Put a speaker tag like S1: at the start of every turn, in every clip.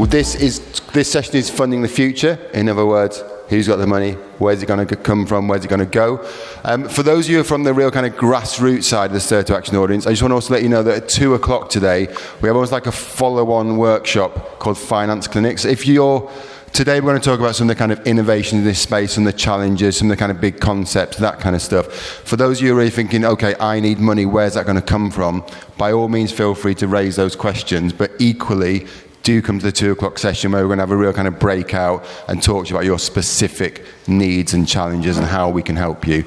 S1: this session is funding the future. In other words, who's got the money? Where's it going to come from? Where's it going to go? For those of you who are from the real kind of grassroots side of the Stir to Action audience, I just want to also let you know that at 2 o'clock today, we have almost like a follow-on workshop called Finance Clinics. Today we're going to talk about some of the kind of innovation in this space, some of the challenges, some of the kind of big concepts, that kind of stuff. For those of you who are really thinking, okay, I need money, where's that going to come from? By all means, feel free to raise those questions, but equally, do come to the 2 o'clock session where we're going to have a real kind of breakout and talk to you about your specific needs and challenges and how we can help you.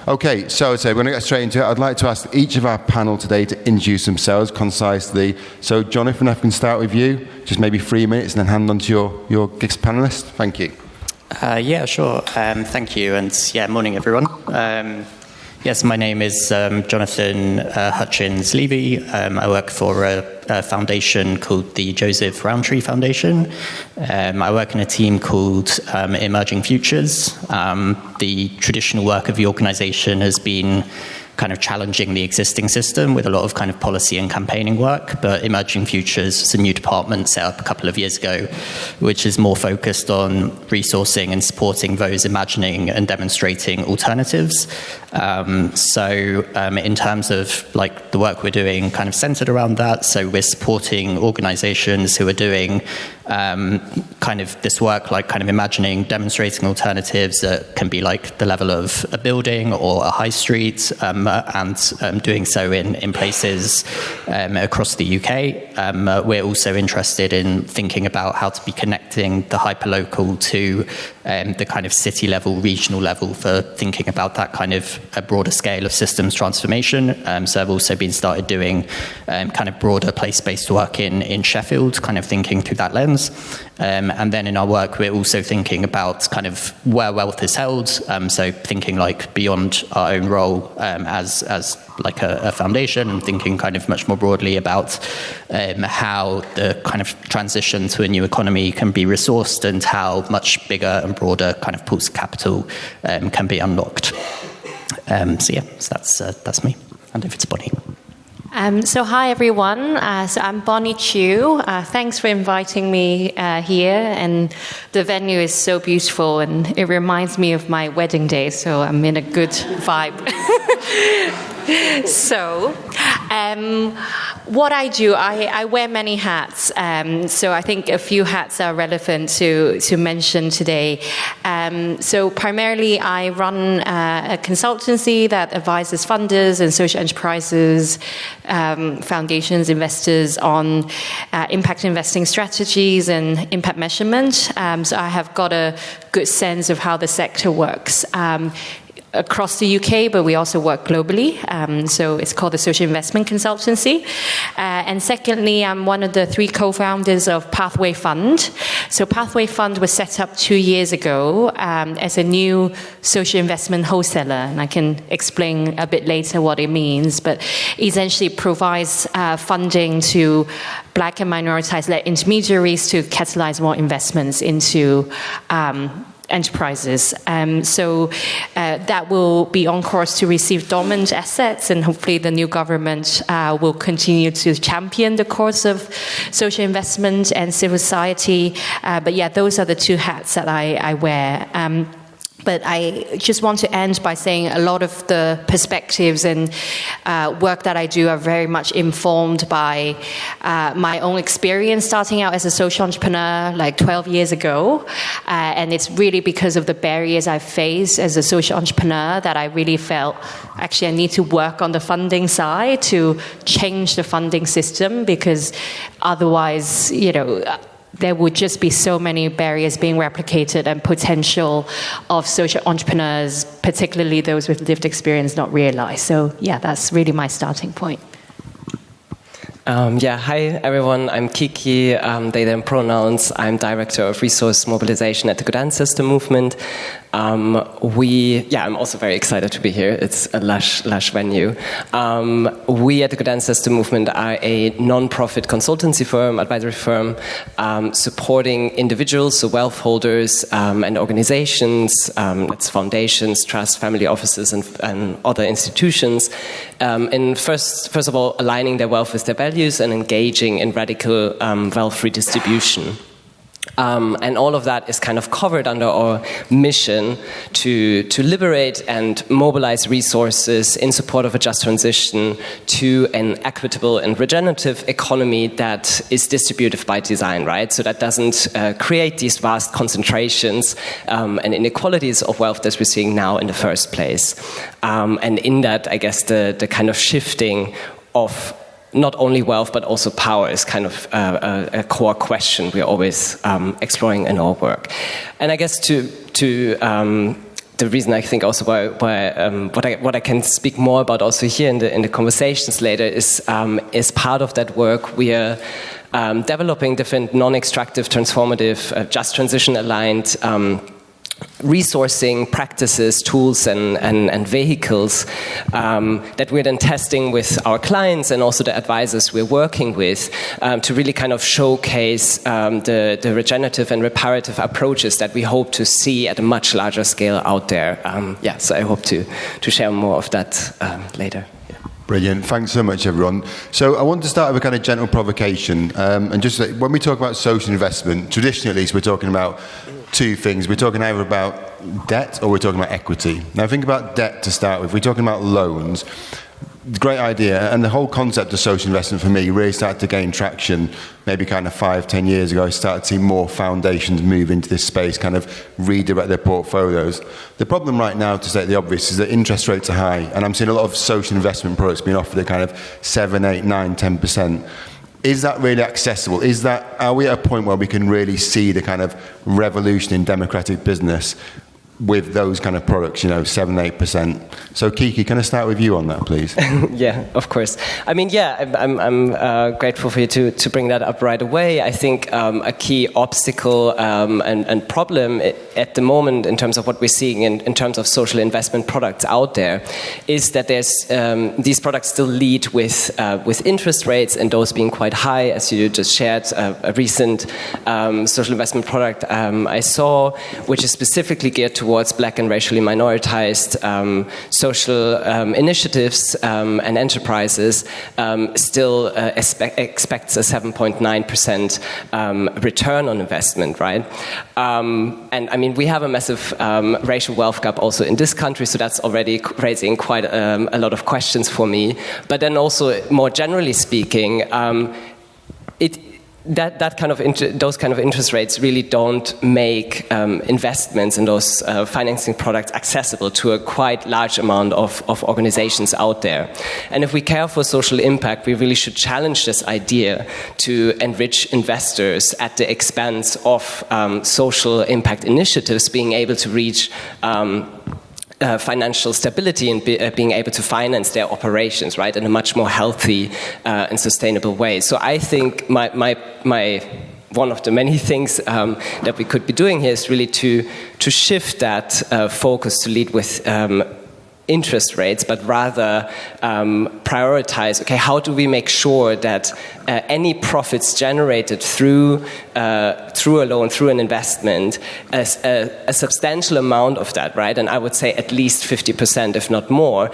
S1: Okay, so we're going to get straight into it. I'd like to ask each of our panel today to introduce themselves concisely. So, Jonathan, if I can start with you, just maybe 3 minutes, and then hand on to your guest panelist. Thank you.
S2: Yeah, sure. Thank you, and morning, everyone. Yes, my name is Jonathan Hutchins Levy. I work for a foundation called the Joseph Rowntree Foundation. I work in a team called Emerging Futures. The traditional work of the organization has been kind of challenging the existing system with a lot of kind of policy and campaigning work, but Emerging Futures is a new department set up a couple of years ago, which is more focused on resourcing and supporting those imagining and demonstrating alternatives. In terms of like the work we're doing kind of centered around that, so we're supporting organizations who are doing kind of this work, like kind of imagining, demonstrating alternatives that can be like the level of a building or a high street, and doing so in places across the UK. We're also interested in thinking about how to be connecting the hyperlocal to the kind of city level, regional level for thinking about that kind of a broader scale of systems transformation. So I've also been started doing kind of broader place-based work in Sheffield, kind of thinking through that lens. And then in our work, we're also thinking about kind of where wealth is held. So thinking like beyond our own role as like a foundation, and thinking kind of much more broadly about how the kind of transition to a new economy can be resourced and how much bigger and broader kind of pools of capital can be unlocked. So that's me. And if it's Bonnie.
S3: So hi everyone, so I'm Bonnie Chiu. Thanks for inviting me here, and the venue is so beautiful and it reminds me of my wedding day, so I'm in a good vibe. So, what I do, I wear many hats, so I think a few hats are relevant to mention today. So primarily I run a consultancy that advises funders and social enterprises, foundations, investors on impact investing strategies and impact measurement. So I have got a good sense of how the sector works. Across the UK, but we also work globally. So it's called the Social Investment Consultancy. And secondly, I'm one of the 3 co-founders of Pathway Fund. So Pathway Fund was set up 2 years ago as a new social investment wholesaler. And I can explain a bit later what it means, but essentially provides funding to Black and minoritized-led intermediaries to catalyze more investments into enterprises. So that will be on course to receive dormant assets, and hopefully the new government will continue to champion the cause of social investment and civil society. But yeah, those are the 2 hats that I wear. But I just want to end by saying a lot of the perspectives and work that I do are very much informed by my own experience starting out as a social entrepreneur like 12 years ago. And it's really because of the barriers I faced as a social entrepreneur that I really felt actually I need to work on the funding side to change the funding system, because otherwise, there would just be so many barriers being replicated and potential of social entrepreneurs, particularly those with lived experience, not realized. So yeah, that's really my starting point.
S4: Hi everyone, I'm Kiki, they them pronouns. I'm Director of Resource Mobilization at the Good Ancestor Movement. I'm also very excited to be here. It's a lush venue. We at the Good Ancestor Movement are a non-profit consultancy firm, advisory firm, supporting individuals, so wealth holders and organizations, that's foundations, trusts, family offices, and other institutions, in first of all, aligning their wealth with their values and engaging in radical wealth redistribution. And all of that is kind of covered under our mission to liberate and mobilize resources in support of a just transition to an equitable and regenerative economy that is distributive by design, right? So that doesn't create these vast concentrations and inequalities of wealth that we're seeing now in the first place. And in that, I guess, the kind of shifting of not only wealth, but also power is kind of a core question we're always exploring in our work. And I guess to the reason I think also why what I can speak more about also here in the conversations later is part of that work we are developing different non-extractive, transformative, just transition aligned resourcing practices, tools, and vehicles that we're then testing with our clients and also the advisors we're working with to really kind of showcase the regenerative and reparative approaches that we hope to see at a much larger scale out there. So I hope to share more of that later.
S1: Brilliant. Thanks so much, everyone. So I want to start with a kind of gentle provocation. And just when we talk about social investment, traditionally at least, we're talking about two things. We're talking either about debt or we're talking about equity. Now, think about debt to start with. We're talking about loans. Great idea. And the whole concept of social investment for me really started to gain traction maybe kind of 5-10 years ago. I started to see more foundations move into this space, kind of redirect their portfolios. The problem right now, to state the obvious, is that interest rates are high. And I'm seeing a lot of social investment products being offered at kind of 7, 8, 9, 10%. Is that really accessible? Are we at a point where we can really see the kind of revolution in democratic business with those kind of products, 7, 8%? So Kiki, can I start with you on that, please?
S4: Yeah, of course. I mean, I'm grateful for you to bring that up right away. I think a key obstacle and problem at the moment in terms of what we're seeing in terms of social investment products out there is that there's these products still lead with interest rates and those being quite high, as you just shared. A recent social investment product I saw, which is specifically geared towards Black and racially minoritized social initiatives and enterprises, still expects a 7.9% return on investment, right? And I mean, we have a massive racial wealth gap also in this country, so that's already raising quite a lot of questions for me. But then also, more generally speaking, those kind of interest rates really don't make investments in those financing products accessible to a quite large amount of organizations out there. And if we care for social impact, we really should challenge this idea to enrich investors at the expense of social impact initiatives being able to reach financial stability and being able to finance their operations, right, in a much more healthy and sustainable way. So I think my one of the many things that we could be doing here is really to shift that focus to lead with interest rates, but rather prioritize, okay, how do we make sure that any profits generated through a loan, through an investment, a substantial amount of that, right, and I would say at least 50%, if not more,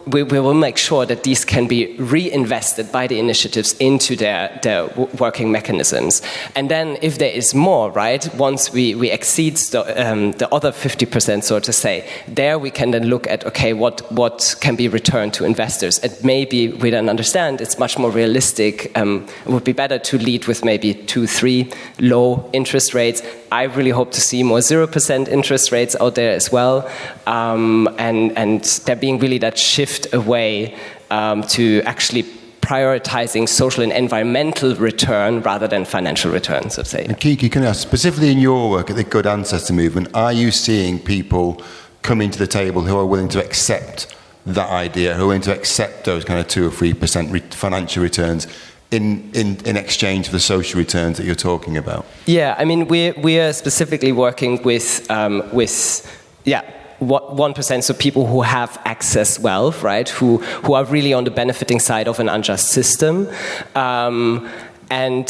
S4: we will make sure that these can be reinvested by the initiatives into their working mechanisms. And then if there is more, right, once we exceed the other 50%, so to say, there we can then look at, okay, what can be returned to investors. And maybe we then understand it's much more realistic. It would be better to lead with maybe 2-3 low interest rates. I really hope to see more 0% interest rates out there as well. And there being really that shift away to actually prioritizing social and environmental return rather than financial return, so to say.
S1: And Kiki, can I ask, specifically in your work at the Good Ancestor Movement, are you seeing people coming to the table who are willing to accept that idea, who are willing to accept those kind of 2 or 3% financial returns in exchange for the social returns that you're talking about?
S4: Yeah, I mean, we are specifically working with 1%, so people who have excess wealth, right, who are really on the benefiting side of an unjust system, and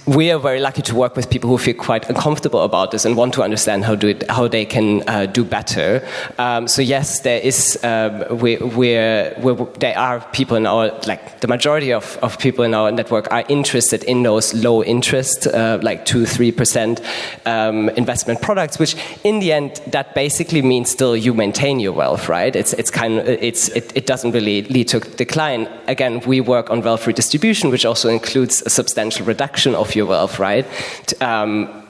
S4: we are very lucky to work with people who feel quite uncomfortable about this and want to understand how they can do better. So yes, there is there are people in our, like the majority of people in our network are interested in those low interest, like 2-3% investment products, which in the end that basically means still you maintain your wealth, right? It doesn't really lead to decline. Again, we work on wealth redistribution, which also includes a substantial reduction of your wealth, right?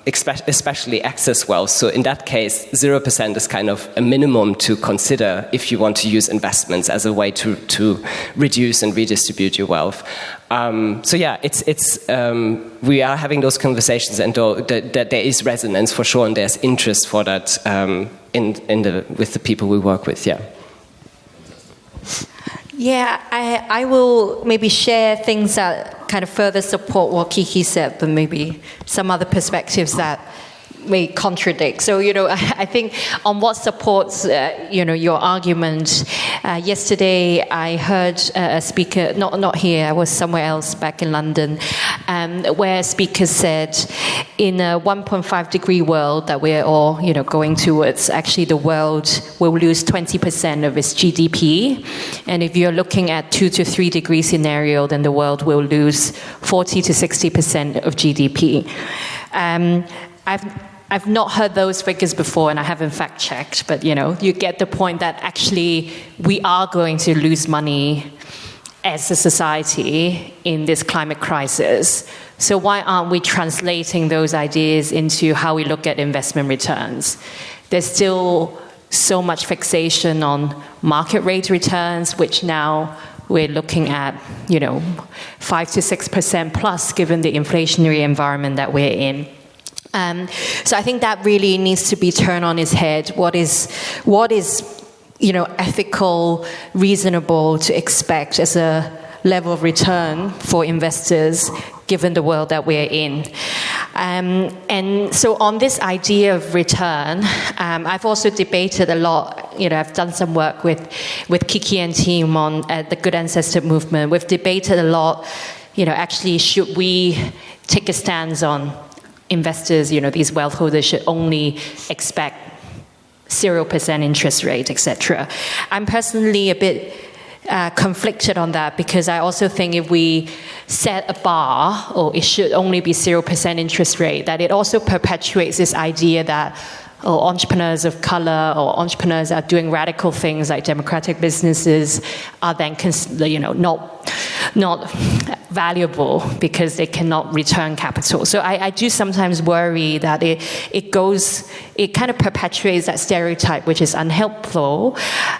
S4: Especially excess wealth. So in that case, 0% is kind of a minimum to consider if you want to use investments as a way to reduce and redistribute your wealth. So yeah, we are having those conversations, and that there is resonance for sure, and there's interest for that with the people we work with. Yeah.
S3: Yeah, I will maybe share things that kind of further support what Kiki said, but maybe some other perspectives that may contradict. So, I think on what supports, your argument, yesterday I heard a speaker, not here, I was somewhere else back in London, where a speaker said in a 1.5 degree world that we're all, going towards, actually the world will lose 20% of its GDP. And if you're looking at 2 to 3 degree scenario, then the world will lose 40 to 60% of GDP. I've not heard those figures before, and I haven't fact-checked, but, you get the point that actually we are going to lose money as a society in this climate crisis. So why aren't we translating those ideas into how we look at investment returns? There's still so much fixation on market rate returns, which now we're looking at, 5 to 6% plus, given the inflationary environment that we're in. So I think that really needs to be turned on its head. What is ethical, reasonable to expect as a level of return for investors, given the world that we're in? And so on this idea of return, I've also debated a lot. I've done some work with Kiki and team on the Good Ancestor movement. We've debated a lot. Actually, should we take a stance on investors, these wealth holders should only expect 0% interest rate, etc. I'm personally a bit conflicted on that, because I also think if we set a bar, or it should only be 0% interest rate, that it also perpetuates this idea that entrepreneurs of color or entrepreneurs that are doing radical things like democratic businesses are then not valuable because they cannot return capital. So I do sometimes worry that it kind of perpetuates that stereotype, which is unhelpful,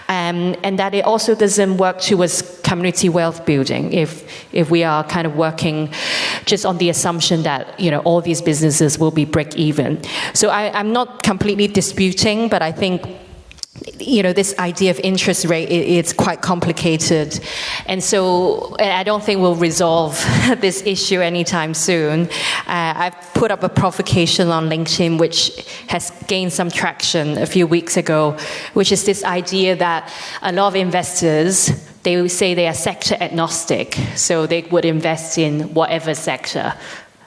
S3: and that it also doesn't work towards community wealth building if we are kind of working just on the assumption that all these businesses will be break even. So I'm not completely disputing, but I think this idea of interest rate, it's quite complicated. And so I don't think we'll resolve this issue anytime soon. I've put up a provocation on LinkedIn, which has gained some traction a few weeks ago, which is this idea that a lot of investors, they say they are sector agnostic. So they would invest in whatever sector,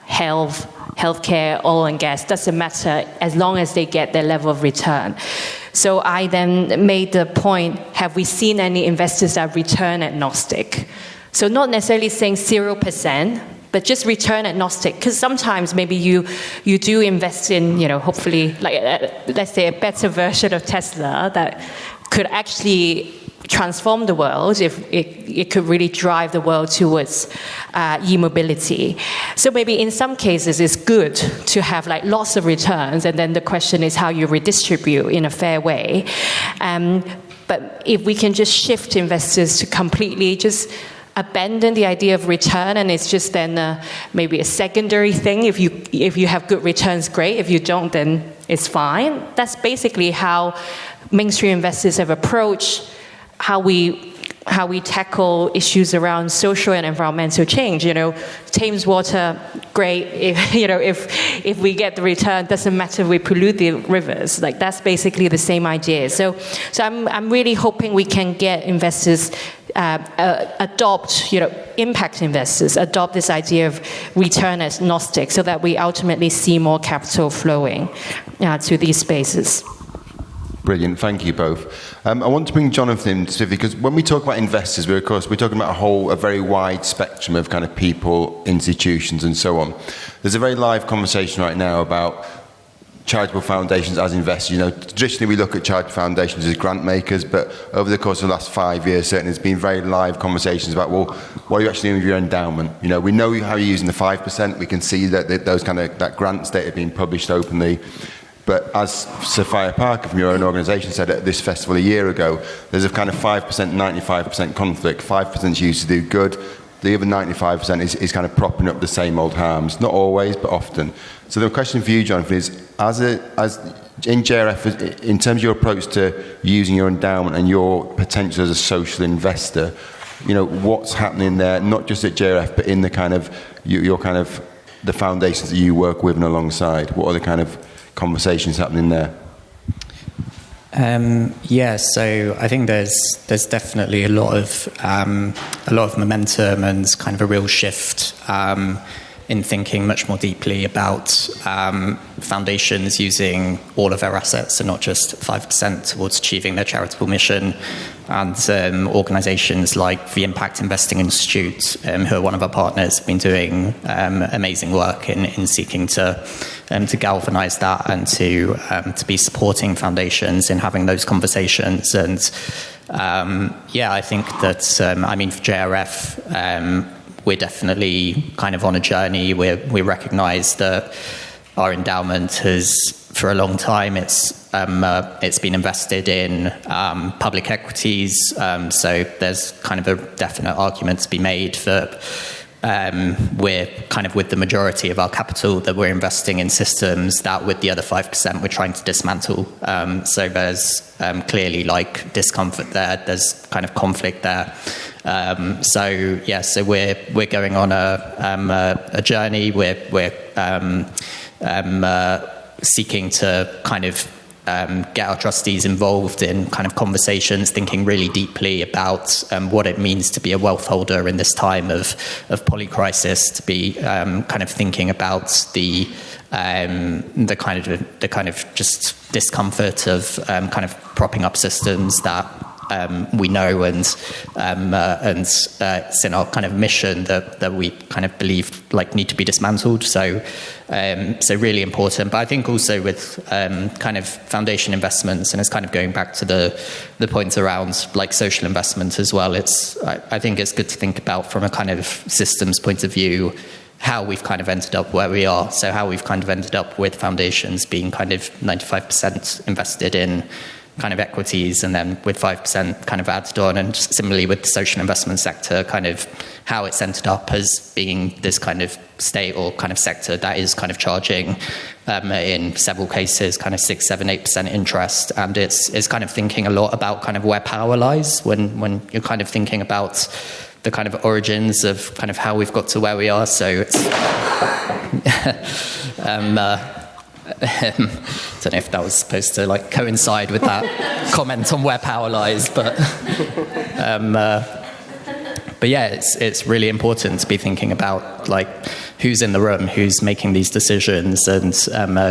S3: healthcare, oil and gas, doesn't matter as long as they get their level of return. So I then made the point, have we seen any investors that are return agnostic? So not necessarily saying 0%, but just return agnostic, because sometimes maybe you do invest in, hopefully, let's say a better version of Tesla that could actually transform the world if it could really drive the world towards e-mobility. So maybe in some cases it's good to have lots of returns, and then the question is how you redistribute in a fair way. But if we can just shift investors to completely just abandon the idea of return, and it's just then maybe a secondary thing. If you have good returns, great. If you don't, then it's fine. That's basically how mainstream investors have approached how we how we tackle issues around social and environmental change. Thames Water, great. If we get the return, doesn't matter if we pollute the rivers. Like, that's basically the same idea. So I'm really hoping we can get investors adopt, impact investors adopt this idea of return agnostic, so that we ultimately see more capital flowing to these spaces.
S1: Brilliant, thank you both. I want to bring Jonathan in specifically, because when we talk about investors, we're talking about a very wide spectrum of kind of people, institutions, and so on. There's a very live conversation right now about charitable foundations as investors. Traditionally we look at charitable foundations as grant makers, but over the course of the last 5 years, certainly there's been very live conversations about, well, what are you actually doing with your endowment? We know how you're using the 5%. We can see that those that grants data being published openly. But as Sophia Parker from your own organisation said at this festival a year ago, there's a kind of 5%, 95% conflict. 5% is used to do good. The other 95% is kind of propping up the same old harms. Not always, but often. So the question for you, Jonathan, is as in JRF, in terms of your approach to using your endowment and your potential as a social investor, what's happening there, not just at JRF, but in the kind of the foundations that you work with and alongside? What are the kind of conversations happening there?
S2: So I think there's definitely a lot of momentum and kind of a real shift in thinking much more deeply about foundations using all of their assets and not just 5% towards achieving their charitable mission. And organisations like the Impact Investing Institute, who are one of our partners, have been doing amazing work in seeking to galvanise that and to be supporting foundations in having those conversations. And I think that for JRF, we're definitely kind of on a journey where we recognise that our endowment has, for a long time, it's been invested in public equities. So there's kind of a definite argument to be made that we're kind of with the majority of our capital that we're investing in systems that with the other 5% we're trying to dismantle. So there's clearly discomfort there. There's kind of conflict there. So we're going on a journey. We're seeking to kind of get our trustees involved in kind of conversations, thinking really deeply about what it means to be a wealth holder in this time of polycrisis, to be kind of thinking about the kind of just discomfort of kind of propping up systems that we know and it's in our kind of mission that we kind of believe need to be dismantled. So really important. But I think also with kind of foundation investments, and it's kind of going back to the points around social investment as well. I think it's good to think about from a kind of systems point of view how we've kind of ended up where we are. So how we've kind of ended up with foundations being kind of 95% invested in kind of equities, and then with 5% kind of added on, and similarly with the social investment sector, kind of how it's ended up as being this kind of state or kind of sector that is kind of charging in several cases kind of 6, 7, 8% interest. And it's kind of thinking a lot about kind of where power lies when you're kind of thinking about the kind of origins of kind of how we've got to where we are. So it's I don't know if that was supposed to coincide with that comment on where power lies, but it's really important to be thinking about who's in the room, who's making these decisions, and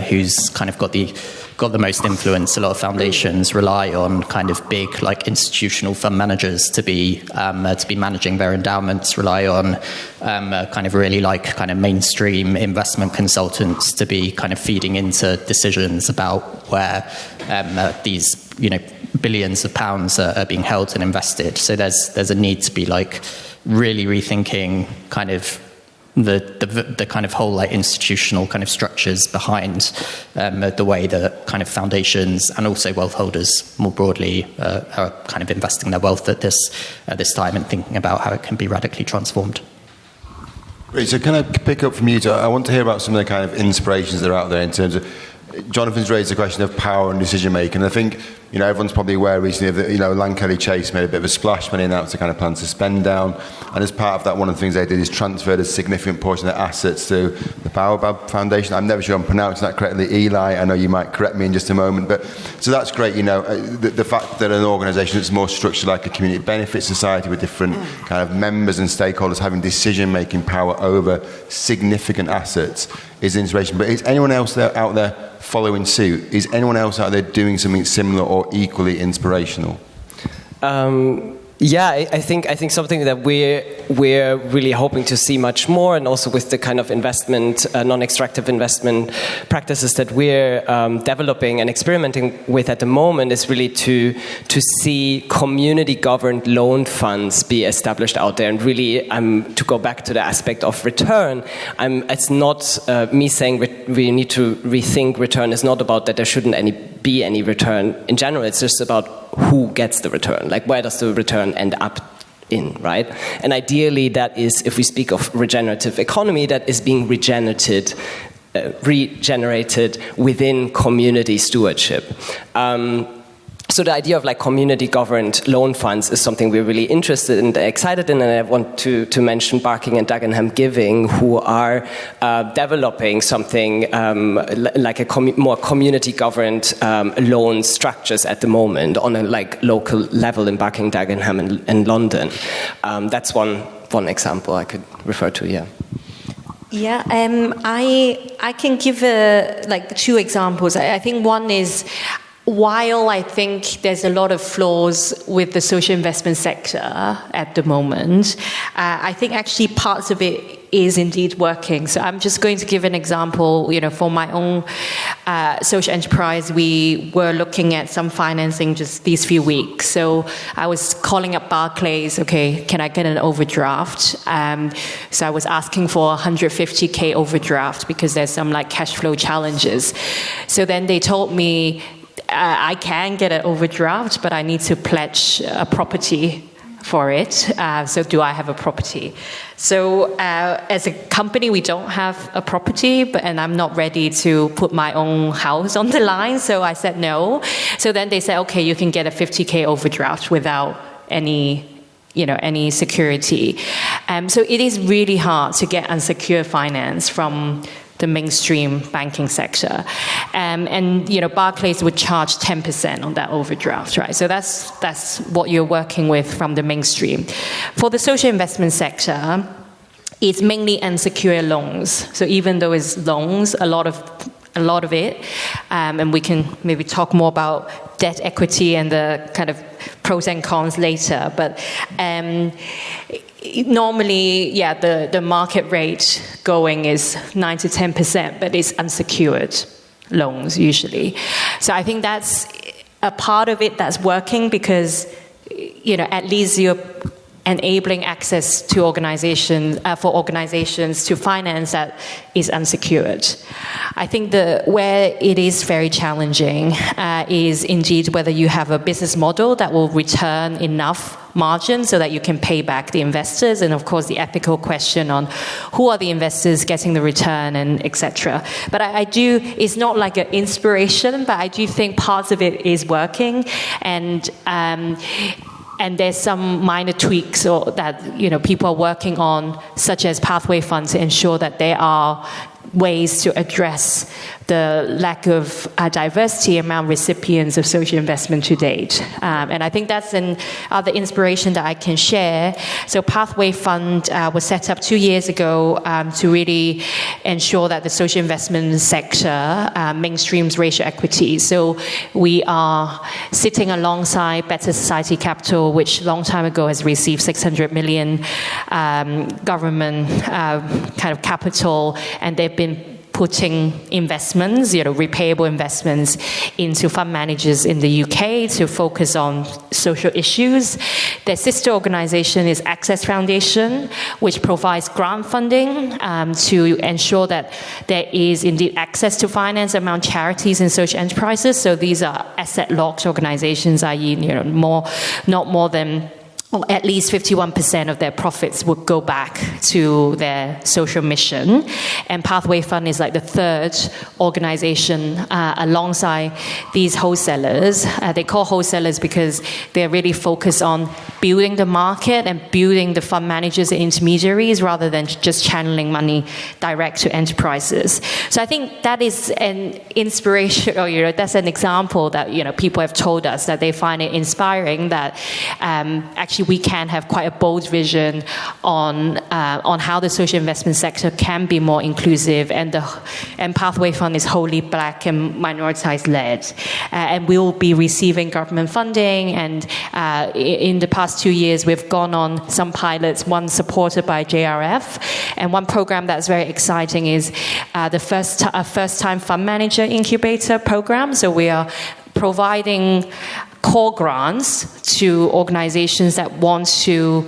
S2: who's kind of got the most influence. A lot of foundations rely on kind of big institutional fund managers to be managing their endowments, rely on kind of really kind of mainstream investment consultants to be kind of feeding into decisions about where these billions of pounds are being held and invested. So there's a need to be really rethinking kind of the kind of whole institutional kind of structures behind the way that kind of foundations and also wealth holders more broadly are kind of investing their wealth at this time, and thinking about how it can be radically transformed.
S1: Great. So can I pick up from you? I want to hear about some of the kind of inspirations that are out there in terms of Jonathan's raised the question of power and decision making. I think everyone's probably aware recently of the Lankelly Chase made a bit of a splash when they announced a kind of plan to spend down, and as part of that, one of the things they did is transferred a significant portion of their assets to the Baobab Foundation. I'm never sure I'm pronouncing that correctly. Eli, I know you might correct me in just a moment, but so that's great. The fact that an organisation that's more structured like a community benefit society with different kind of members and stakeholders having decision making power over significant assets is inspiration. But is anyone else out there following suit? Is anyone else out there doing something similar or equally inspirational?
S4: I think something that we're really hoping to see much more, and also with the kind of investment, non-extractive investment practices that we're developing and experimenting with at the moment, is really to see community-governed loan funds be established out there. And really, to go back to the aspect of return, it's not me saying we need to rethink return. It's not about that there shouldn't be any return in general. It's just about who gets the return, like where does the return end up in, right? And ideally that is, if we speak of regenerative economy, that is being regenerated within community stewardship. So the idea of community-governed loan funds is something we're really interested in, excited in, and I want to mention Barking and Dagenham Giving, who are developing something like more community-governed loan structures at the moment on a local level in Barking, Dagenham, and London. That's one example I could refer to. Yeah.
S3: Yeah, I can give two examples. I think one is, while I think there's a lot of flaws with the social investment sector at the moment, I think actually parts of it is indeed working. So I'm just going to give an example. For my own social enterprise, we were looking at some financing just these few weeks. So I was calling up Barclays, okay, can I get an overdraft? So I was asking for 150K overdraft because there's some cash flow challenges. So then they told me, I can get an overdraft, but I need to pledge a property for it. So do I have a property? So as a company, we don't have a property, and I'm not ready to put my own house on the line. So I said no. So then they said, okay, you can get a 50K overdraft without any security. So it is really hard to get unsecured finance from the mainstream banking sector. And Barclays would charge 10% on that overdraft, right? So that's what you're working with from the mainstream. For the social investment sector, it's mainly unsecured loans. So even though it's loans, a lot of it, and we can maybe talk more about debt equity and the kind of pros and cons later, but normally, the market rate going is 9 to 10%, but it's unsecured loans usually. So I think that's a part of it that's working because, at least you're enabling access to for organizations to finance that is unsecured. I think where it is very challenging is indeed whether you have a business model that will return enough margin so that you can pay back the investors, and of course the ethical question on who are the investors getting the return and etc. But it's not like an inspiration, but I do think parts of it is working, and there's some minor tweaks that people are working on, such as pathway funds, to ensure that there are ways to address the lack of diversity among recipients of social investment to date. And I think that's another inspiration that I can share. So Pathway Fund was set up 2 years ago to really ensure that the social investment sector mainstreams racial equity. So we are sitting alongside Better Society Capital, which a long time ago has received 600 million government kind of capital, and they've been putting investments, repayable investments into fund managers in the UK to focus on social issues. Their sister organization is Access Foundation, which provides grant funding to ensure that there is indeed access to finance among charities and social enterprises. So these are asset-locked organizations, i.e., not more than at least 51% of their profits would go back to their social mission. And Pathway Fund is like the third organization alongside these wholesalers. They call wholesalers because they're really focused on building the market and building the fund managers and intermediaries rather than just channeling money direct to enterprises. So I think that is an inspiration, or that's an example that people have told us that they find it inspiring that actually we can have quite a bold vision on how the social investment sector can be more inclusive, and Pathway Fund is wholly Black and minoritized led, and we will be receiving government funding. And in the past 2 years, we've gone on some pilots, one supported by JRF, and one program that's very exciting is the first-time fund manager incubator program. So we are providing core grants to organizations that want to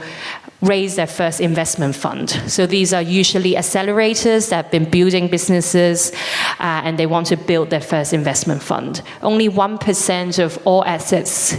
S3: raise their first investment fund. So these are usually accelerators that have been building businesses and they want to build their first investment fund. Only 1% of all assets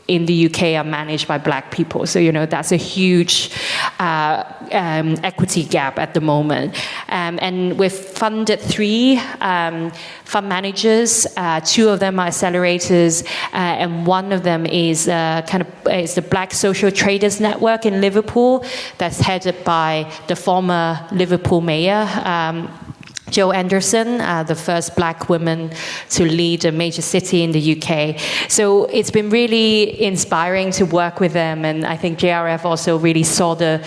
S3: in the UK are managed by Black people. So, that's a huge equity gap at the moment. And we've funded 3 fund managers. 2 of them are accelerators, and one of them is is the Black Social Traders Network in Liverpool that's headed by the former Liverpool mayor, Jo Anderson, the first Black woman to lead a major city in the UK. So it's been really inspiring to work with them, and I think JRF also really saw the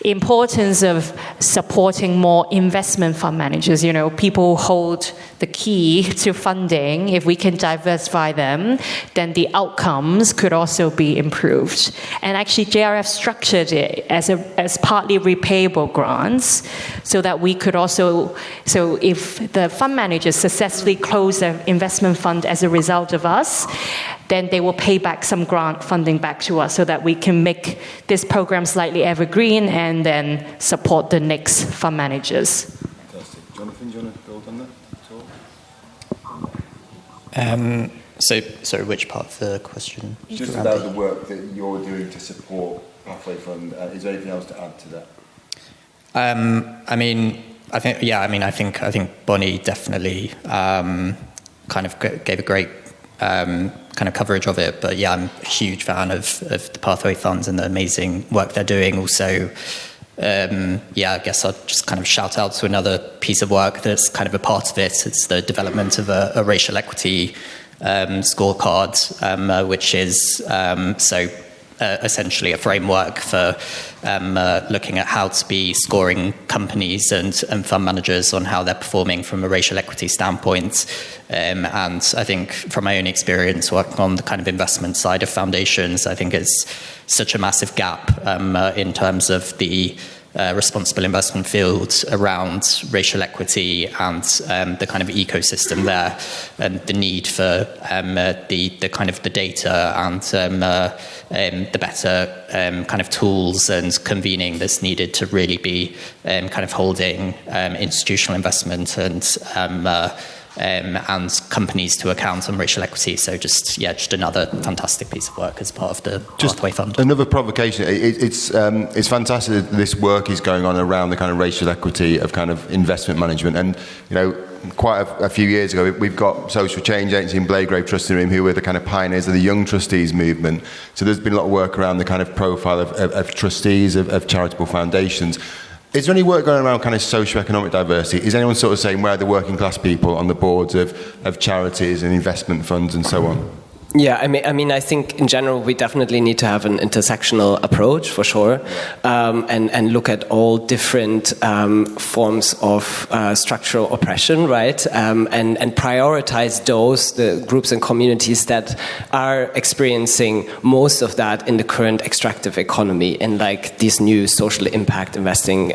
S3: importance of supporting more investment fund managers. People hold the key to funding. If we can diversify them, then the outcomes could also be improved. And actually, JRF structured it as partly repayable grants, so that we could also. So if the fund managers successfully close their investment fund as a result of us, then they will pay back some grant funding back to us, so that we can make this program slightly evergreen and then support the next fund managers.
S1: Fantastic. Jonathan, do you want to build on that at all?
S2: So which part of the question?
S1: Just about the work that you're doing to support Pathway Fund. Is there anything else to add to that?
S2: I think Bonnie definitely kind of gave a great kind of coverage of it. But yeah, I'm a huge fan of the Pathway Funds and the amazing work they're doing. Also, I guess I'll just kind of shout out to another piece of work that's kind of a part of it. It's the development of a racial equity scorecard, which is essentially a framework for looking at how to be scoring companies and fund managers on how they're performing from a racial equity standpoint. And I think from my own experience working on the kind of investment side of foundations, I think it's such a massive gap in terms of the responsible investment field around racial equity and the kind of ecosystem there, and the need for the kind of the data and the better kind of tools and convening that's needed to really be kind of holding institutional investment and companies to account on racial equity. So just another fantastic piece of work as part of the Pathway Fund.
S1: Another provocation. It's fantastic that this work is going on around the kind of racial equity of kind of investment management. And quite a few years ago, we've got Social Change Agency and Bladegrave Trust in the room, who were the kind of pioneers of the Young Trustees movement. So there's been a lot of work around the kind of profile of trustees of charitable foundations. Is there any work going around kind of socioeconomic diversity? Is anyone sort of saying where are the working class people on the boards of charities and investment funds and so on?
S4: Yeah, I think in general we definitely need to have an intersectional approach for sure, and look at all different forms of structural oppression, right? And prioritize the groups and communities that are experiencing most of that in the current extractive economy and like these new social impact investing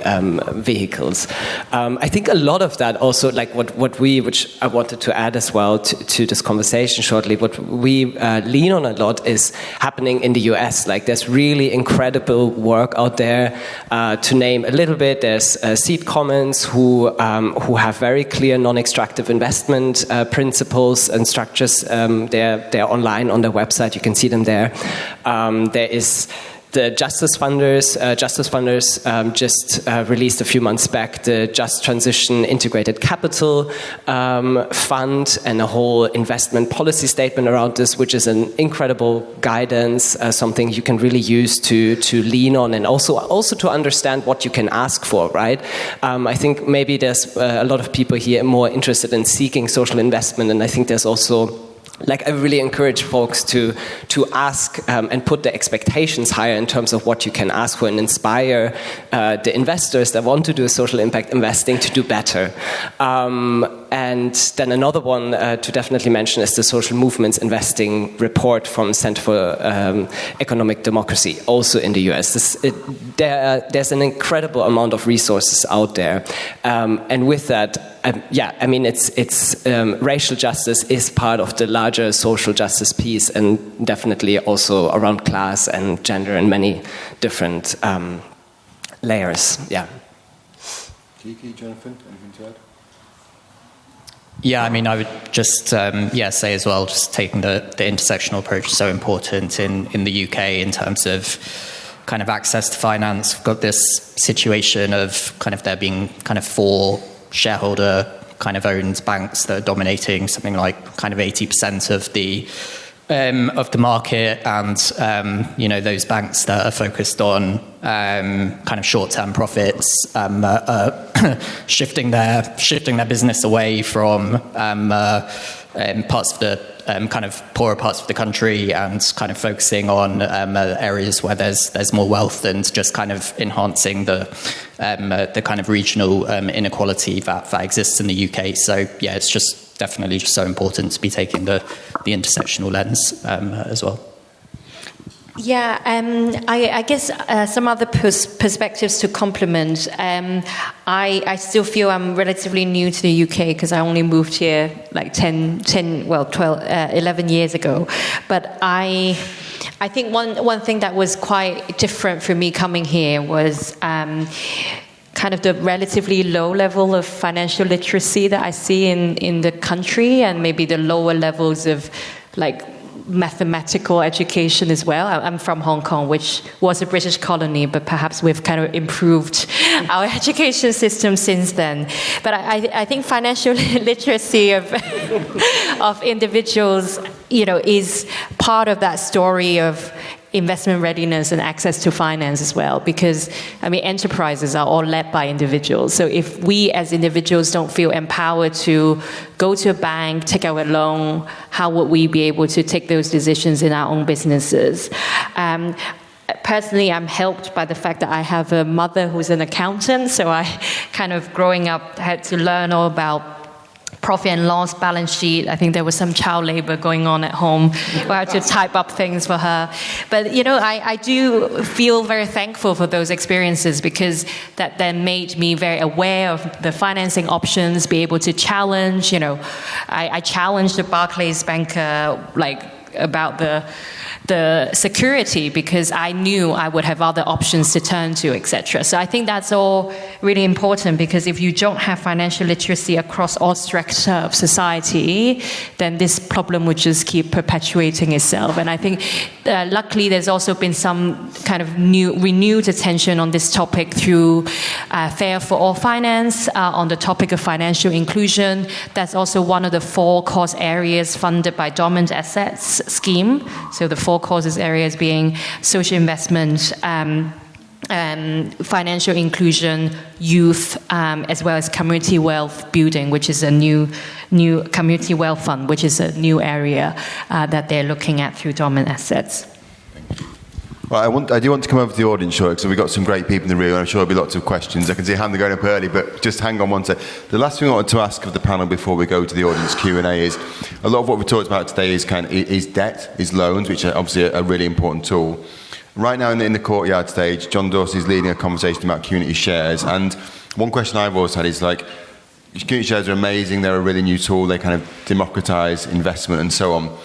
S4: vehicles. I think a lot of that also, like which I wanted to add as well to this conversation shortly, what we lean on a lot is happening in the US. Like there's really incredible work out there. To name a little bit, there's Seed Commons who have very clear non-extractive investment principles and structures. They're online on their website. You can see them there. There is the Justice Funders just released a few months back the Just Transition Integrated Capital Fund and a whole investment policy statement around this, which is an incredible guidance, something you can really use to lean on and also to understand what you can ask for, right? I think maybe there's a lot of people here more interested in seeking social investment, and I think there's also I really encourage folks to ask and put the expectations higher in terms of what you can ask for and inspire the investors that want to do social impact investing to do better. And then another one to definitely mention is the Social Movements Investing Report from Center for Economic Democracy, also in the US. There's an incredible amount of resources out there. And with that, it's racial justice is part of the larger social justice piece, and definitely also around class and gender and many different layers. Yeah.
S1: Kiki, Jonathan, anything to add?
S2: Yeah, I mean, I would just say as well, just taking the intersectional approach is so important in the UK in terms of kind of access to finance. We've got this situation of kind of there being kind of 4 shareholder kind of owned banks that are dominating something like kind of 80% of the market, and those banks that are focused on kind of short-term profits shifting their business away from parts of the kind of poorer parts of the country and kind of focusing on areas where there's more wealth, and just kind of enhancing the kind of regional inequality that exists in the UK. So yeah, it's just definitely just so important to be taking the intersectional lens as well.
S3: Yeah, I guess some other perspectives to complement. I still feel I'm relatively new to the UK because I only moved here like 11 years ago. But I think one thing that was quite different for me coming here was kind of the relatively low level of financial literacy that I see in the country, and maybe the lower levels of mathematical education as well. I'm from Hong Kong, which was a British colony, but perhaps we've kind of improved our education system since then. But I think financial literacy of individuals, is part of that story of investment readiness and access to finance as well, because enterprises are all led by individuals. So if we as individuals don't feel empowered to go to a bank, take out a loan, how would we be able to take those decisions in our own businesses? Personally, I'm helped by the fact that I have a mother who's an accountant, so I kind of growing up had to learn all about profit and loss, balance sheet. I think there was some child labor going on at home where I had to type up things for her. But, I do feel very thankful for those experiences, because that then made me very aware of the financing options, be able to challenge, I challenged the Barclays banker, about the security, because I knew I would have other options to turn to, etc. So I think that's all really important, because if you don't have financial literacy across all strata of society, then this problem would just keep perpetuating itself. And I think luckily there's also been some kind of renewed attention on this topic through Fair for All Finance, on the topic of financial inclusion. That's also one of the 4 cause areas funded by Dormant Assets scheme. So the 4 causes areas being social investment, financial inclusion, youth, as well as community wealth building, which is a new community wealth fund, which is a new area that they're looking at through Dormant Assets.
S1: Well, I do want to come over to the audience, sure, because we've got some great people in the room, and I'm sure there'll be lots of questions. I can see a hand going up early, but just hang on one sec. The last thing I wanted to ask of the panel before we go to the audience Q&A is, a lot of what we talked about today is debt, is loans, which are obviously a really important tool. Right now in the courtyard stage, John Dorsey is leading a conversation about community shares, and one question I've always had is community shares are amazing, they're a really new tool, they kind of democratise investment and so on.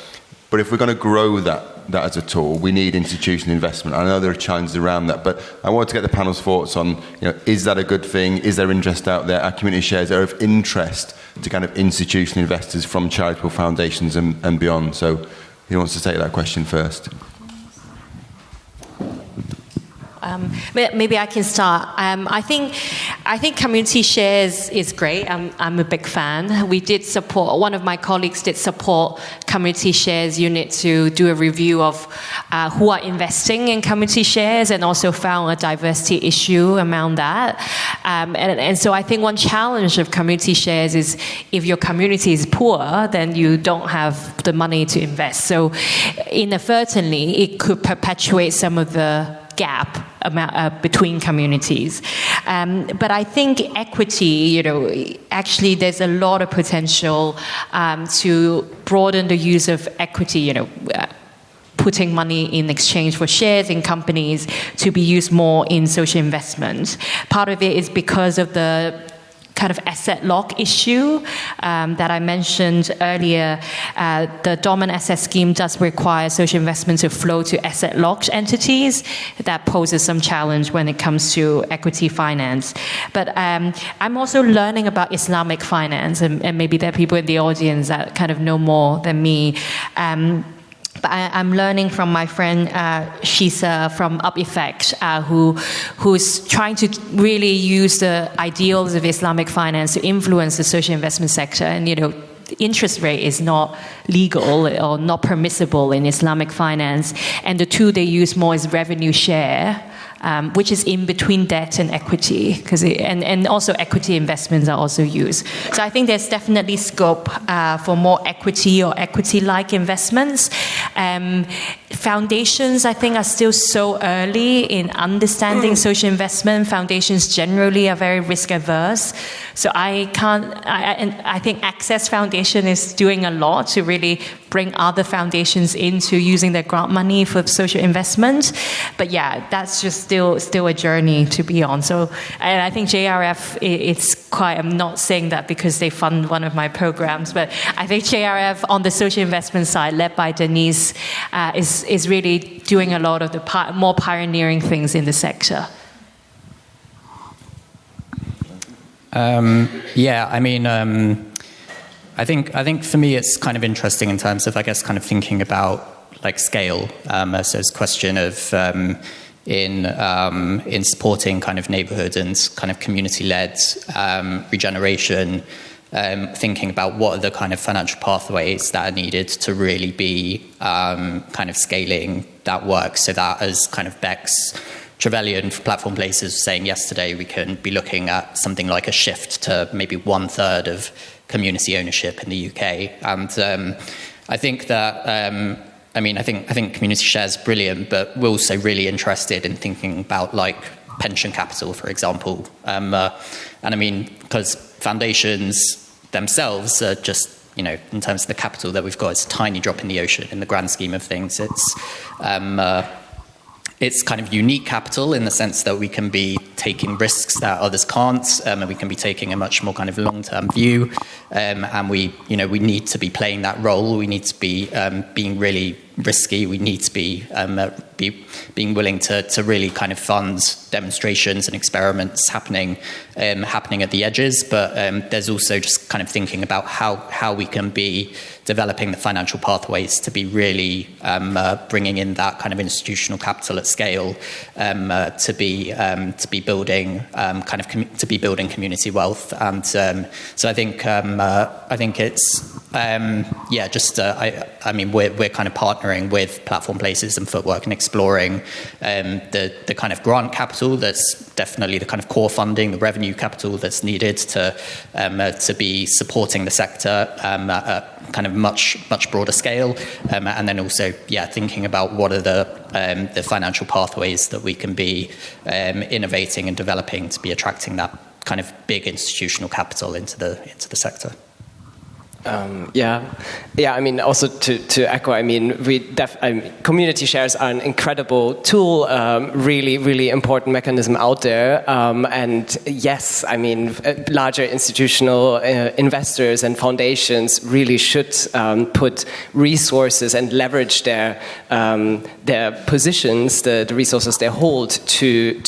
S1: But if we're going to grow that as a tool, we need institutional investment. I know there are challenges around that, but I want to get the panel's thoughts on, is that a good thing? Is there interest out there? Are community shares are of interest to kind of institutional investors from charitable foundations and beyond? So who wants to take that question first?
S3: Maybe I can start. I think community shares is great. I'm a big fan. We did support, one of my colleagues did support community shares unit to do a review of who are investing in community shares, and also found a diversity issue around that. And so I think one challenge of community shares is if your community is poor, then you don't have the money to invest. So inadvertently, it could perpetuate some of the gap between communities. But I think equity, actually there's a lot of potential to broaden the use of equity, putting money in exchange for shares in companies to be used more in social investment. Part of it is because of the kind of asset lock issue that I mentioned earlier. The dormant asset scheme does require social investment to flow to asset locked entities. That poses some challenge when it comes to equity finance. But I'm also learning about Islamic finance, and maybe there are people in the audience that kind of know more than me. But I'm learning from my friend Shisa from Up Effect, who's trying to really use the ideals of Islamic finance to influence the social investment sector. And the interest rate is not legal or not permissible in Islamic finance, and the tool they use more is revenue share. Which is in between debt and equity, and also equity investments are also used. So I think there's definitely scope for more equity or equity-like investments. Foundations, I think, are still so early in understanding social investment. Foundations generally are very risk-averse. So I think Access Foundation is doing a lot to really bring other foundations into using their grant money for social investment. But yeah, that's just still a journey to be on. So, and I think JRF, it's quite, I'm not saying that because they fund one of my programs, but I think JRF on the social investment side, led by Denise, is really doing a lot of the more pioneering things in the sector.
S2: I think for me it's kind of interesting in terms of, I guess, kind of thinking about like scale. So it's a question of in supporting kind of neighborhood and kind of community-led regeneration, thinking about what are the kind of financial pathways that are needed to really be kind of scaling that work, so that, as kind of Bex Trevelyan for Platform Places was saying yesterday, we can be looking at something like a shift to maybe 1/3 of community ownership in the UK. And I think that I think community shares is brilliant, but we're also really interested in thinking about like pension capital, for example. And I mean, because foundations themselves are just, in terms of the capital that we've got, it's a tiny drop in the ocean in the grand scheme of things. It's kind of unique capital in the sense that we can be taking risks that others can't, and we can be taking a much more kind of long-term view, and we need to be playing that role. We need to be being really risky. We need to be being willing to really kind of fund demonstrations and experiments happening at the edges. But there's also just kind of thinking about how we can be developing the financial pathways to be really bringing in that kind of institutional capital at scale, to be building to be building community wealth. And so I think it's we're kind of partnering with Platform Places and Footwork and exploring the kind of grant capital that's definitely the kind of core funding, the revenue capital that's needed to be supporting the sector at kind of much broader scale, and then also thinking about what are the financial pathways that we can be innovating and developing to be attracting that kind of big institutional capital into the sector.
S4: I mean, also to echo, I mean, community shares are an incredible tool, really, really important mechanism out there. And yes, I mean, larger institutional investors and foundations really should put resources and leverage their positions, the resources they hold to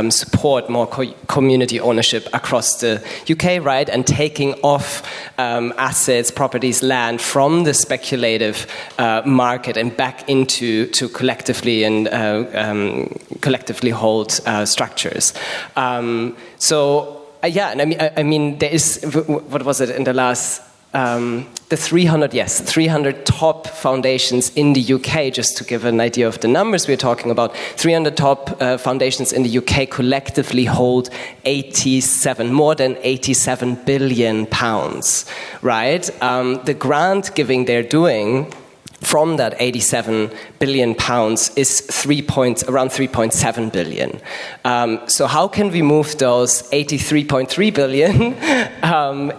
S4: support more community ownership across the UK, right? And taking off assets, properties, land from the speculative market and back into collectively and collectively hold structures. Yeah, and I mean, there is, what was it in the last, the 300 top foundations in the UK, just to give an idea of the numbers we're talking about, 300 top foundations in the UK collectively hold more than 87 billion pounds, right? The grant giving they're doing from that 87 billion pounds is around 3.7 billion. So how can we move those 83.3 billion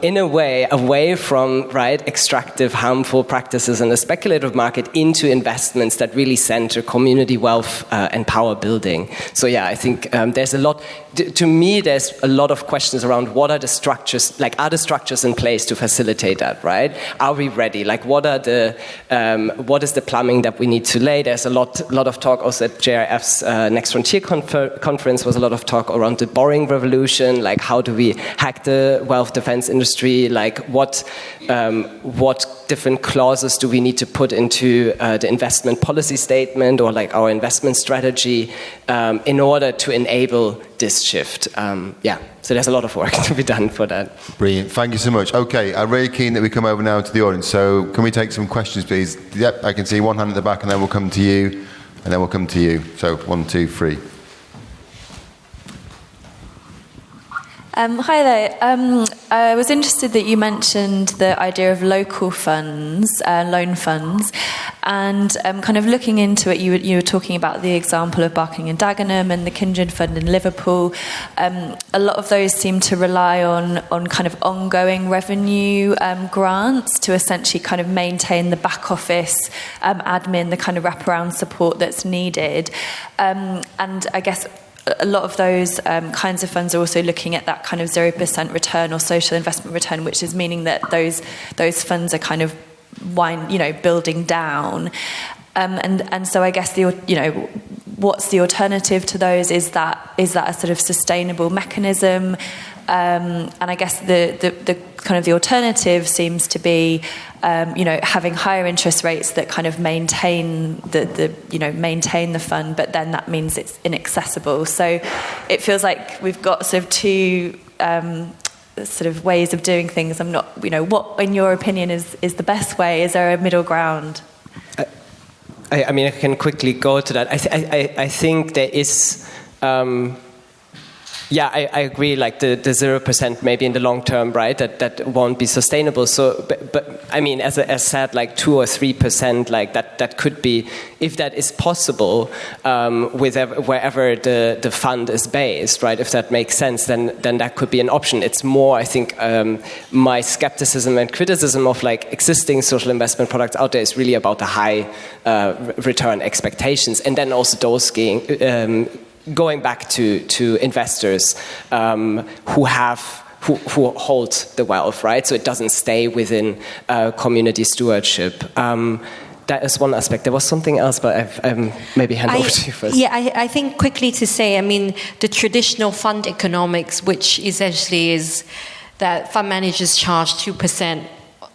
S4: in a way away from extractive, harmful practices in the speculative market into investments that really center community wealth and power building? So yeah, I think there's a lot. To me, there's a lot of questions around what are the structures, are the structures in place to facilitate that, right? Are we ready? What is the plumbing that we need to lay? There's a lot of talk also at JRF's Next Frontier conference was a lot of talk around the borrowing revolution, how do we hack the wealth defense industry, what different clauses do we need to put into the investment policy statement or our investment strategy in order to enable this shift. So there's a lot of work to be done for that.
S1: Brilliant. Thank you so much. Okay, I'm really keen that we come over now to the audience. So can we take some questions, please? Yep, I can see one hand at the back, and then we'll come to you, and then we'll come to you. So 1, 2, 3.
S5: Hi there. I was interested that you mentioned the idea of local funds, loan funds, and kind of looking into it, you were talking about the example of Barking and Dagenham and the Kindred Fund in Liverpool. A lot of those seem to rely on kind of ongoing revenue grants to essentially kind of maintain the back office admin, the kind of wraparound support that's needed. And I guess a lot of those kinds of funds are also looking at that kind of 0% return or social investment return, which is meaning that those funds are kind of building down. And so I guess what's the alternative to those? Is that a sort of sustainable mechanism? And I guess the kind of the alternative seems to be having higher interest rates that kind of maintain the fund, but then that means it's inaccessible. So it feels like we've got sort of two sort of ways of doing things. I'm not, what in your opinion is the best way? Is there a middle ground?
S4: I mean, I can quickly go to that. I think there is. Yeah, I agree. The 0% maybe in the long term, right? That won't be sustainable. So, but I mean, as said, 2 or 3%, that could be, if that is possible, wherever the fund is based, right? If that makes sense, then that could be an option. It's more, I think, my skepticism and criticism of existing social investment products out there is really about the high return expectations, and then also those going back to investors who hold the wealth, right? So it doesn't stay within community stewardship. That is one aspect. There was something else, but I've maybe hand over to you first.
S3: Yeah, I think quickly to say, I mean, the traditional fund economics, which essentially is that fund managers charge 2%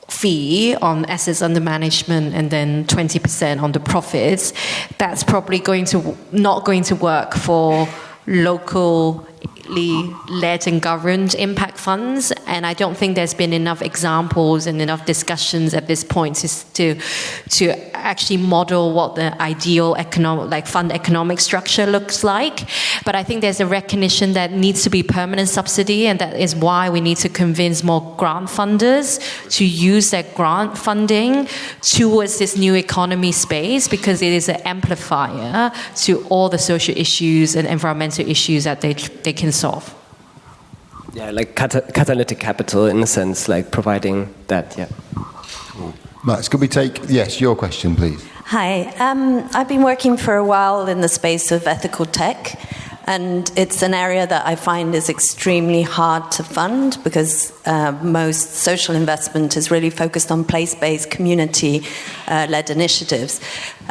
S3: fee on assets under management and then 20% on the profits, that's probably not going to work for locally led and governed impact funds, and I don't think there's been enough examples and enough discussions at this point to actually model what the ideal fund economic structure looks like. But I think there's a recognition that needs to be permanent subsidy, and that is why we need to convince more grant funders to use their grant funding towards this new economy space, because it is an amplifier to all the social issues and environmental issues that they can solve.
S4: Yeah, catalytic capital in a sense, providing that, yeah.
S1: Max, could we take, yes, your question, please?
S6: Hi, I've been working for a while in the space of ethical tech, And it's an area that I find is extremely hard to fund because most social investment is really focused on place-based, community-led initiatives.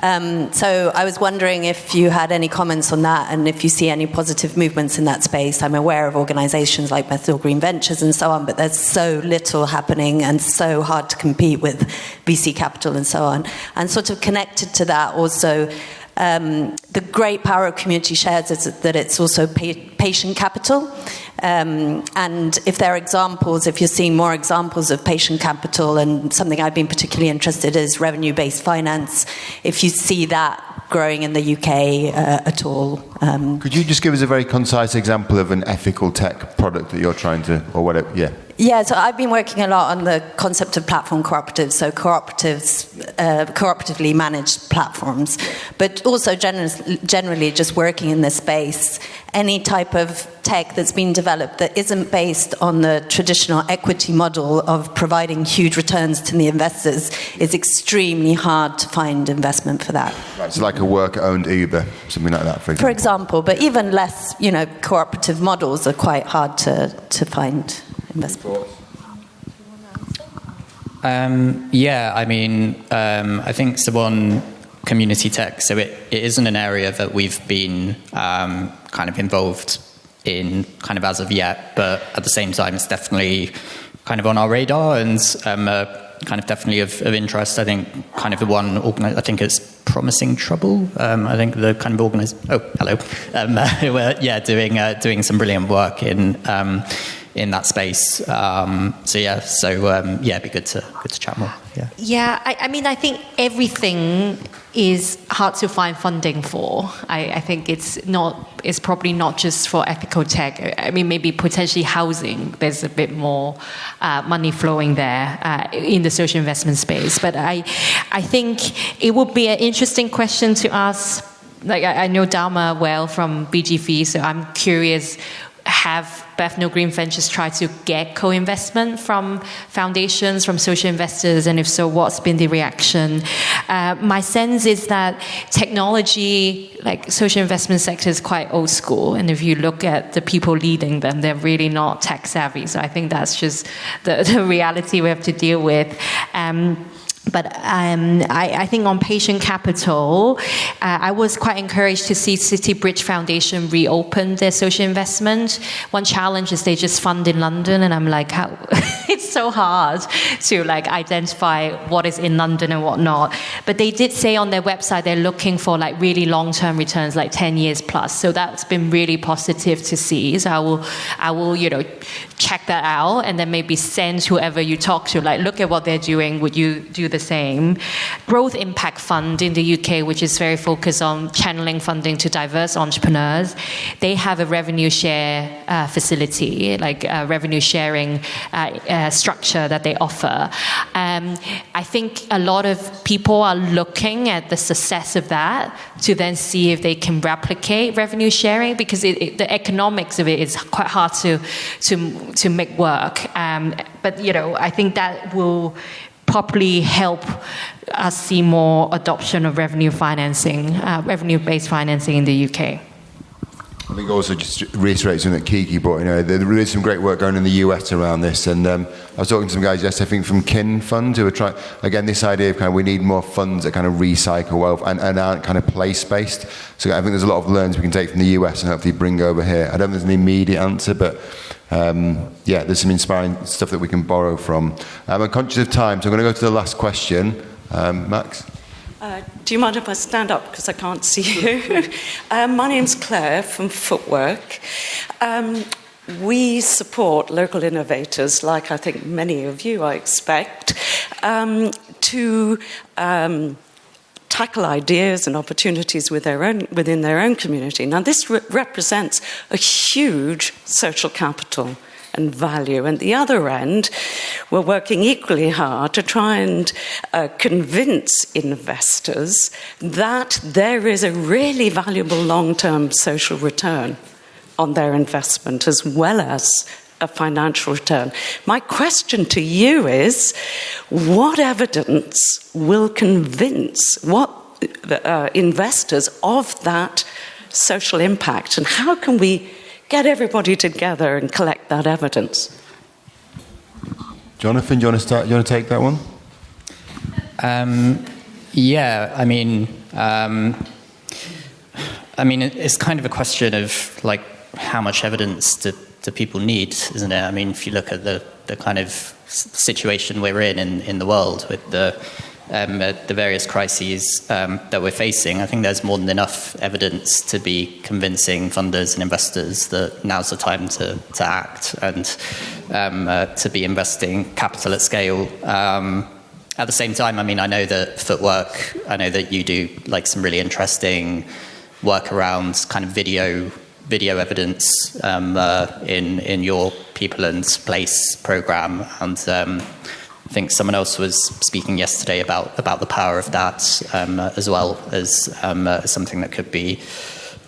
S6: So I was wondering if you had any comments on that and if you see any positive movements in that space. I'm aware of organizations like Bethnal Green Ventures and so on, but there's so little happening and so hard to compete with VC capital and so on. And sort of connected to that also, the great power of community shares is that it's also patient capital. And if there are examples, if you're seeing more examples of patient capital, and something I've been particularly interested in is revenue-based finance, if you see that growing in the UK at all.
S1: Could you just give us a very concise example of an ethical tech product that you're trying to, or whatever, yeah.
S6: Yeah, so I've been working a lot on the concept of platform cooperatives, so cooperatively managed platforms, but also generally just working in this space. Any type of tech that's been developed that isn't based on the traditional equity model of providing huge returns to the investors is extremely hard to find investment for that.
S1: Right, so like a worker-owned Uber, something like that,
S6: for example. But even less, cooperative models are quite hard to find investment.
S2: I think so on community tech, so it isn't an area that we've been kind of involved in kind of as of yet, but at the same time it's definitely kind of on our radar and kind of definitely of interest. I think kind of the one I think it's Promising Trouble. I think the kind of who were doing some brilliant work in that space. It'd be good to chat more.
S3: Yeah, I think everything is hard to find funding for. I think it's probably not just for ethical tech. I mean, maybe potentially housing. There's a bit more money flowing there in the social investment space. But I think it would be an interesting question to ask. Like I know Dharma well from BGV, so I'm curious. Have Bethnal Green Ventures tried to get co-investment from foundations, from social investors, and if so, what's been the reaction? My sense is that technology, like social investment sector, is quite old school, and if you look at the people leading them, they're really not tech savvy. So I think that's just the reality we have to deal with. But I think on patient capital, I was quite encouraged to see City Bridge Foundation reopen their social investment. One challenge is they just fund in London, and I'm like, how? It's so hard to identify what is in London and what not. But they did say on their website they're looking for really long-term returns, 10 years plus. So that's been really positive to see. So I will check that out, and then maybe send whoever you talk to, look at what they're doing. Would you do the same? Growth Impact Fund in the UK, which is very focused on channeling funding to diverse entrepreneurs, they have a revenue share facility, a revenue sharing structure that they offer. I think a lot of people are looking at the success of that to then see if they can replicate revenue sharing, because the economics of it is quite hard to make work. But I think that will probably help us see more adoption of revenue-based financing in the UK.
S1: I think also just reiterate something that Kiki brought. There is some great work going in the US around this, and I was talking to some guys yesterday, I think from Kin Fund, who are trying, again, this idea of we need more funds that kind of recycle wealth and aren't kind of place-based. So I think there's a lot of learns we can take from the US and hopefully bring over here. I don't think there's an immediate answer, but there's some inspiring stuff that we can borrow from. I'm conscious of time, so I'm going to go to the last question. Max?
S7: Do you mind if I stand up, because I can't see you? My name's Claire from Footwork. We support local innovators, like I think many of you, I expect, to tackle ideas and opportunities within their own community. Now, this represents a huge social capital and value. And at the other end, we're working equally hard to try and convince investors that there is a really valuable long-term social return on their investment, as well as a financial return. My question to you is, what evidence will convince investors of that social impact, and how can we get everybody together and collect that evidence?
S1: Jonathan, do you want to start? Do you want to take that one?
S2: Yeah, I mean, it's kind of a question of like how much evidence do people need, isn't it? I mean, if you look at the kind of situation we're in the world with the various crises that we're facing, I think there's more than enough evidence to be convincing funders and investors that now's the time to act and to be investing capital at scale. At the same time, I mean, I know that Footwork, I know that you do like some really interesting work around kind of video evidence in your People and Place program, and I think someone else was speaking yesterday about the power of that as well as something that could be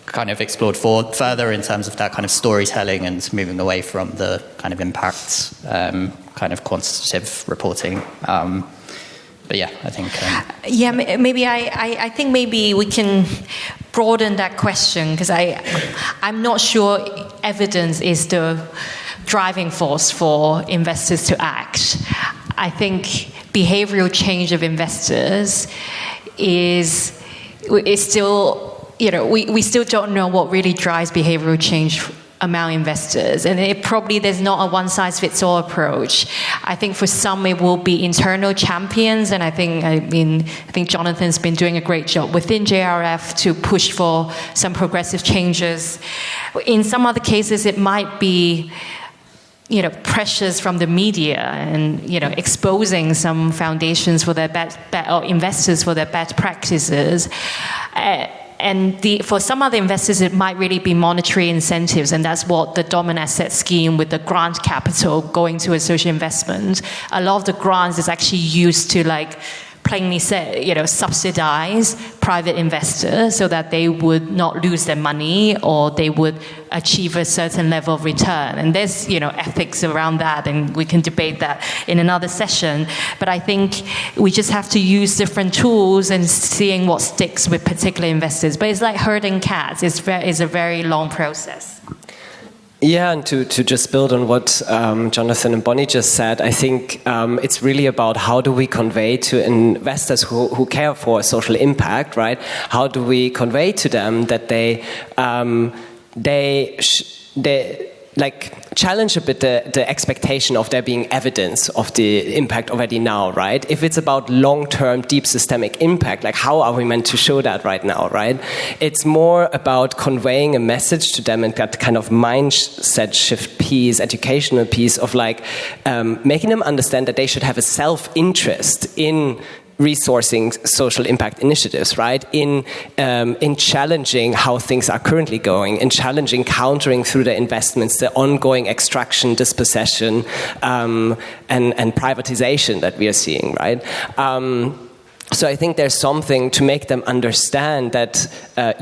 S2: kind of explored further in terms of that kind of storytelling and moving away from the kind of impact kind of quantitative reporting. But yeah, I think.
S3: Maybe I think maybe we can broaden that question, because I'm not sure evidence is the driving force for investors to act. I think behavioral change of investors is still, we still don't know what really drives behavioral change among investors, and there's not a one-size-fits-all approach. I think for some it will be internal champions, and I think Jonathan's been doing a great job within JRF to push for some progressive changes. In some other cases, it might be pressures from the media and exposing some foundations for their bad or investors for their bad practices. And for some other investors, it might really be monetary incentives, and that's what the Dominant Asset Scheme with the grant capital going to a social investment. A lot of the grants is actually used to plainly say, subsidize private investors so that they would not lose their money or they would achieve a certain level of return. And there's, ethics around that, and we can debate that in another session. But I think we just have to use different tools and seeing what sticks with particular investors. But it's like herding cats. It's a very long process.
S4: Yeah, and to just build on what Jonathan and Bonnie just said, I think it's really about how do we convey to investors who care for social impact, right? How do we convey to them that they challenge a bit the expectation of there being evidence of the impact already now, right? If it's about long-term, deep systemic impact, how are we meant to show that right now, right? It's more about conveying a message to them and that kind of mindset shift piece, educational piece of making them understand that they should have a self-interest in resourcing social impact initiatives, right? In challenging how things are currently going, in challenging, countering through the investments, the ongoing extraction, dispossession, and privatization that we are seeing, right? So I think there's something to make them understand that,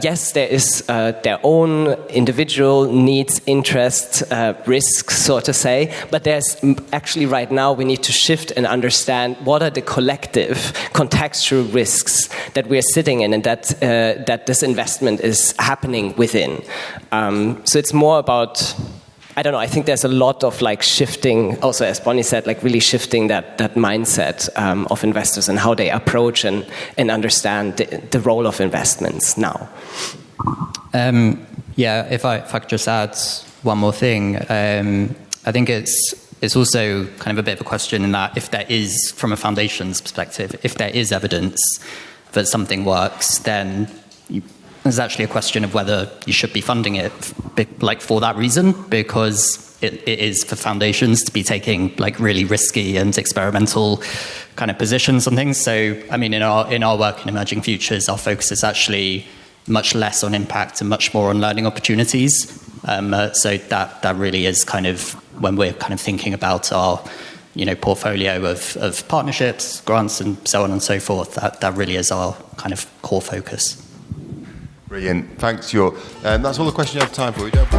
S4: yes, there is their own individual needs, interests, risks, so to say, but there's actually right now we need to shift and understand what are the collective contextual risks that we are sitting in and that this investment is happening within. So it's more about, I don't know, I think there's a lot of shifting, also as Bonnie said, really shifting that mindset of investors and how they approach and understand the role of investments now.
S2: If I could just add one more thing, I think it's also kind of a bit of a question in that if there is, from a foundation's perspective, if there is evidence that something works, then there's actually a question of whether you should be funding it for that reason, because it is for foundations to be taking really risky and experimental kind of positions on things. So I mean, in our work in Emerging Futures, our focus is actually much less on impact and much more on learning opportunities. So that really is kind of when we're kind of thinking about our portfolio of partnerships, grants, and so on and so forth. That really is our kind of core focus.
S1: Brilliant. Thanks, that's all the questions you have time for. We don't